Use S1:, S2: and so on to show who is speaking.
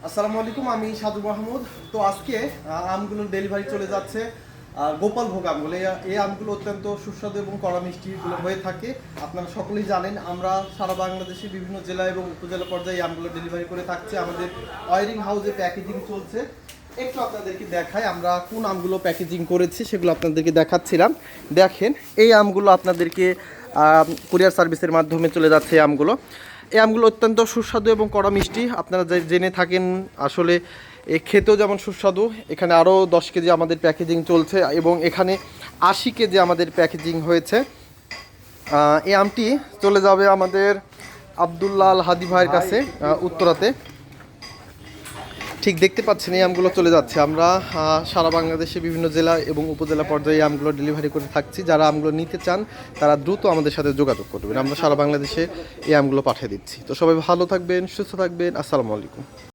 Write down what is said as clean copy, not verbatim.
S1: আসসালামু আলাইকুম, আমি সাধু মাহমুদ। তো আজকে আমগুলোর ডেলিভারি চলে যাচ্ছে গোপাল ভোগ আমগুলো। এই আমগুলো অত্যন্ত সুস্বাদু এবং কড়া মিষ্টিগুলো হয়ে থাকে। আপনারা সকলেই জানেন, আমরা সারা বাংলাদেশে বিভিন্ন জেলা এবং উপজেলা পর্যায়ে এই আমগুলো ডেলিভারি করে থাকছি। আমাদের ওয়ারিং হাউসে প্যাকেজিং চলছে। একটু আপনাদেরকে দেখাই আমরা কোন আমগুলো প্যাকেজিং করেছি, সেগুলো আপনাদেরকে দেখাচ্ছিলাম। দেখেন, এই আমগুলো আপনাদেরকে কুরিয়ার সার্ভিসের মাধ্যমে চলে যাচ্ছে। এই আমগুলো অত্যন্ত সুস্বাদু এবং কড়া মিষ্টি। আপনারা জেনে থাকেন, আসলে খেতেও যেমন সুস্বাদু। এখানে আরও 10 কেজি আমাদের প্যাকেজিং চলছে এবং এখানে 80 কেজি আমাদের প্যাকেজিং হয়েছে। এই আমটি চলে যাবে আমাদের আব্দুল্লাহ আল হাদি ভাইয়ের কাছে উত্তরাতে। ঠিক দেখতে পাচ্ছেন, এই আমগুলো চলে যাচ্ছে। আমরা সারা বাংলাদেশে বিভিন্ন জেলা এবং উপজেলা পর্যায়ে এই আমগুলো ডেলিভারি করে থাকছি। যারা আমগুলো নিতে চান তারা দ্রুত আমাদের সাথে যোগাযোগ করবেন। আমরা সারা বাংলাদেশে এই আমগুলো পাঠিয়ে দিচ্ছি। তো সবাই ভালো থাকবেন, সুস্থ থাকবেন। আসসালামু আলাইকুম।